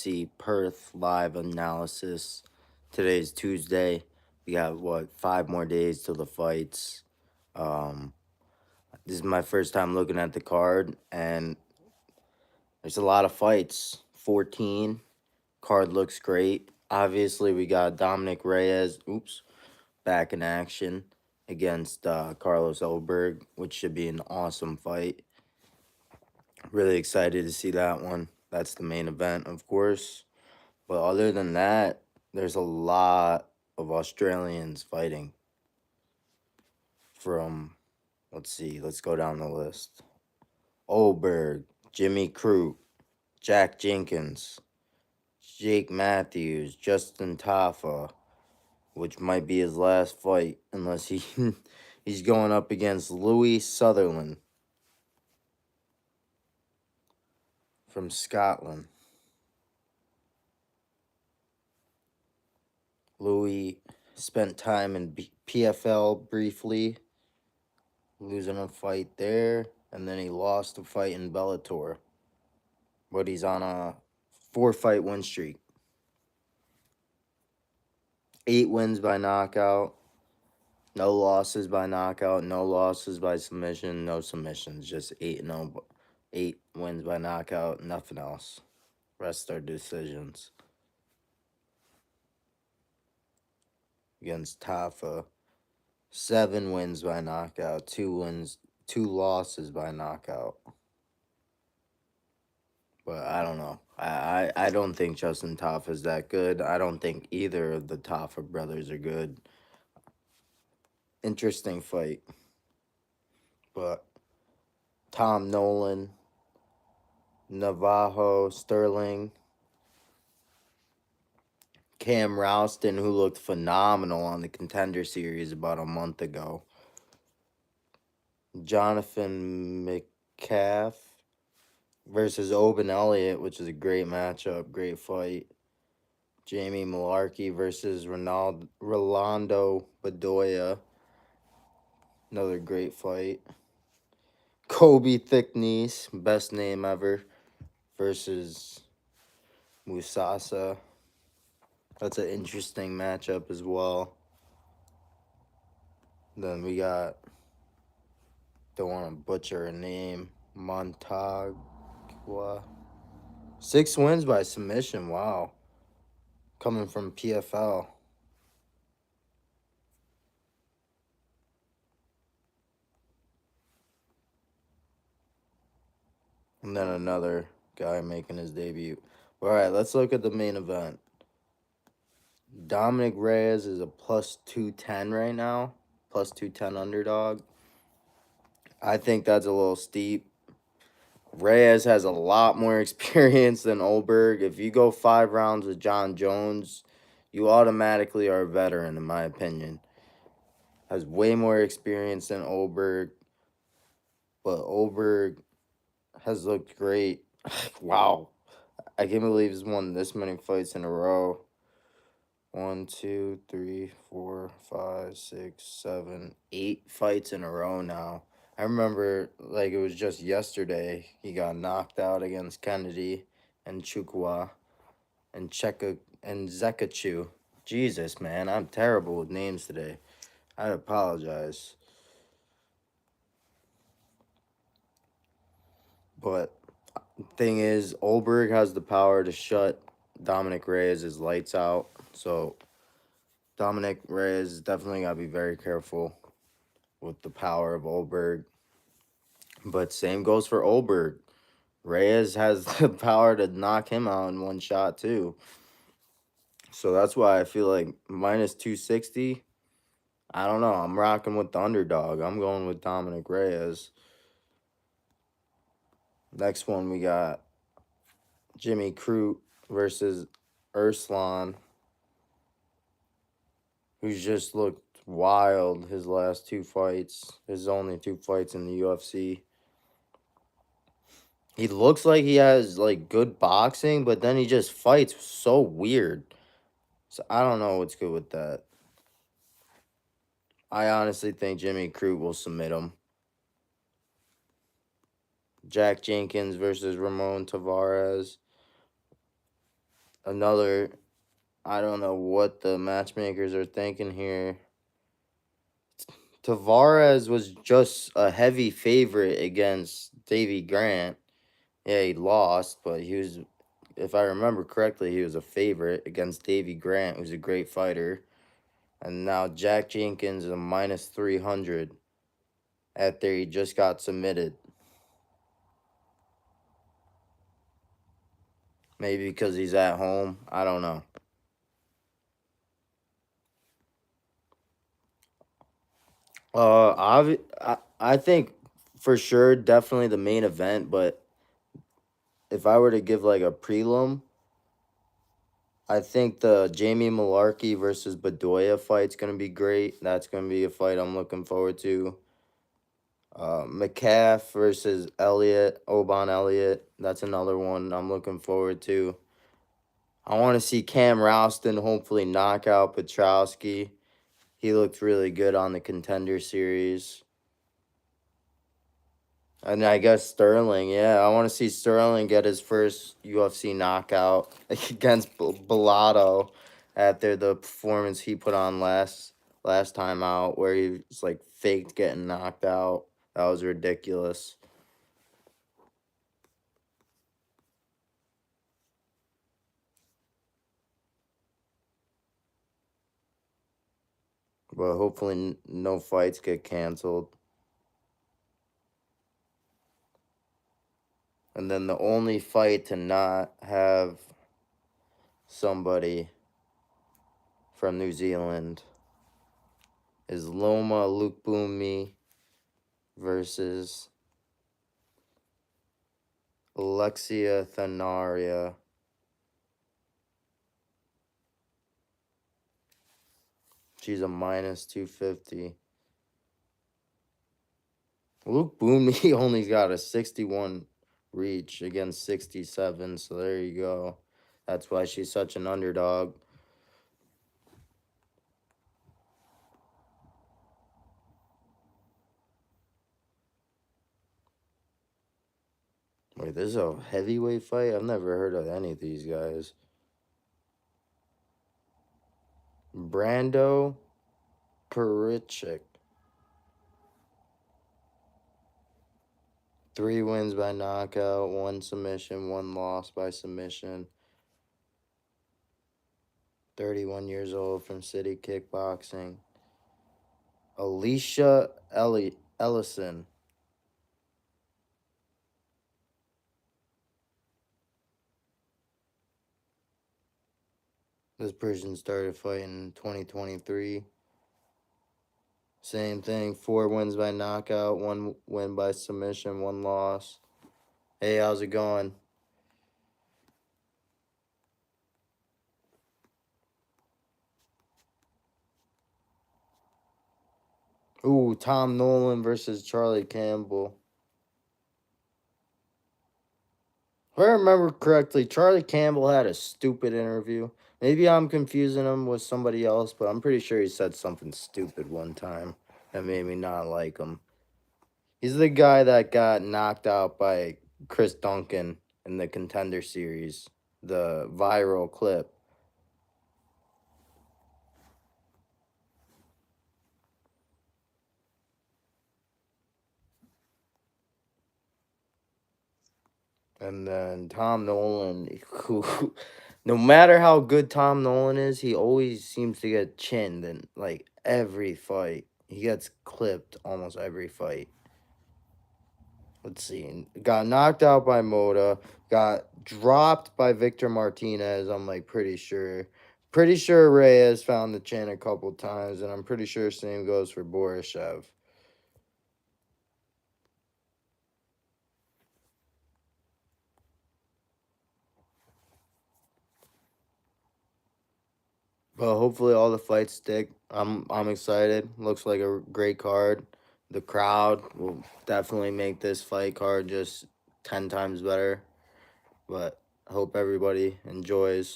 UFC Perth live analysis. Today's Tuesday. We got, 5 more days till the fights. Um, this is my first time looking at the card, and there's a lot of fights. 14. Card looks great. Obviously, we got Dominic Reyes, back in action against Carlos Oberg, which should be an awesome fight. Really excited to see that one. That's the main event, of course. But other than that, there's a lot of Australians fighting from, let's see, let's go down the list. Oberg, Jimmy Crute, Jack Jenkins, Jake Matthews, Justin Tafa, which might be his last fight unless he's going up against Louis Sutherland from Scotland. Louis spent time in PFL briefly, losing a fight there, and then he lost a fight in Bellator. But he's on a 4-fight win streak. 8 wins by knockout, no losses by knockout, no losses by submission, no submissions, just 8-0, 8 wins by knockout, nothing else. Rest are decisions. Against Tafa, 7 wins by knockout, 2 losses by knockout. But I don't know. I don't think Justin Tafa is that good. I don't think either of the Tafa brothers are good. Interesting fight. But Tom Nolan, Navajo, Sterling, Cam Ralston, who looked phenomenal on the Contender Series about a month ago. Jonathan McCaff versus Oben Elliott, which is a great matchup, great fight. Jamie Malarkey versus Rolando Bedoya, another great fight. Kobe Thickniece, best name ever, versus Musasa. That's an interesting matchup as well. Then we got, don't want to butcher a name, Montagua. 6 wins by submission, wow. Coming from PFL. And then another guy making his debut. All right, let's look at the main event. Dominic Reyes is a plus 210 right now. Plus 210 underdog. I think that's a little steep. Reyes has a lot more experience than Oberg. If you go 5 rounds with John Jones, you automatically are a veteran, in my opinion. Has way more experience than Oberg. But Oberg has looked great. Wow. I can't believe he's won this many fights in a row. 1, 2, 3, 4, 5, 6, 7, 8 fights in a row now. I remember, like, it was just yesterday, he got knocked out against Kennedy and Chukwa and Zekachu. Jesus, man, I'm terrible with names today. I apologize. But thing is, Oberg has the power to shut Dominic Reyes' lights out. So Dominic Reyes definitely got to be very careful with the power of Oberg. But same goes for Oberg. Reyes has the power to knock him out in one shot too. So that's why I feel like minus 260. I don't know. I'm rocking with the underdog. I'm going with Dominic Reyes. Next one we got Jimmy Crute versus Urslan, who's just looked wild his last 2 fights. His only 2 fights in the UFC. He looks like he has, like, good boxing, but then he just fights so weird. So I don't know what's good with that. I honestly think Jimmy Crute will submit him. Jack Jenkins versus Ramon Tavares. another. I don't know what the matchmakers are thinking here. Tavares was just a heavy favorite against Davy Grant. Yeah, he lost, but he was, if I remember correctly, he was a favorite against Davy Grant, who's a great fighter. And now Jack Jenkins is a minus 300 after he just got submitted. Maybe because he's at home. I don't know. I think for sure, definitely the main event. But if I were to give like a prelim, I think the Jamie Malarkey versus Bedoya fight's gonna be great. That's gonna be a fight I'm looking forward to. McCaff versus Elliott, Oban Elliott. That's another one I'm looking forward to. I want to see Cam Ralston hopefully knock out Petrowski. He looked really good on the Contender Series. And I guess Sterling, yeah. I want to see Sterling get his first UFC knockout against Bellato after the performance he put on last time out where he was like faked getting knocked out. That was ridiculous. But hopefully no fights get canceled. And then the only fight to not have somebody from New Zealand is Loma Lukbumi versus Alexia Thanaria. She's a minus 250. Luke Boomy only got a 61 reach against 67, so there you go. That's why she's such an underdog. Wait, this is a heavyweight fight? I've never heard of any of these guys. Brando Perichik. 3 wins by knockout, 1 submission, 1 loss by submission. 31 years old from City Kickboxing. Alicia Ellison. This person started fighting in 2023. Same thing, 4 wins by knockout, 1 win by submission, 1 loss. Hey, how's it going? Ooh, Tom Nolan versus Charlie Campbell. If I remember correctly, Charlie Campbell had a stupid interview. Maybe I'm confusing him with somebody else, but I'm pretty sure he said something stupid one time that made me not like him. He's the guy that got knocked out by Chris Duncan in the Contender Series, the viral clip. And then Tom Nolan, who, no matter how good Tom Nolan is, he always seems to get chinned in like every fight. He gets clipped almost every fight. Let's see. Got knocked out by Moda. Got dropped by Victor Martinez. I'm like pretty sure. Pretty sure Reyes found the chin a couple times, and I'm pretty sure same goes for Borishev. But hopefully all the fights stick. I'm excited. Looks like a great card. The crowd will definitely make this fight card just 10 times better. But I hope everybody enjoys.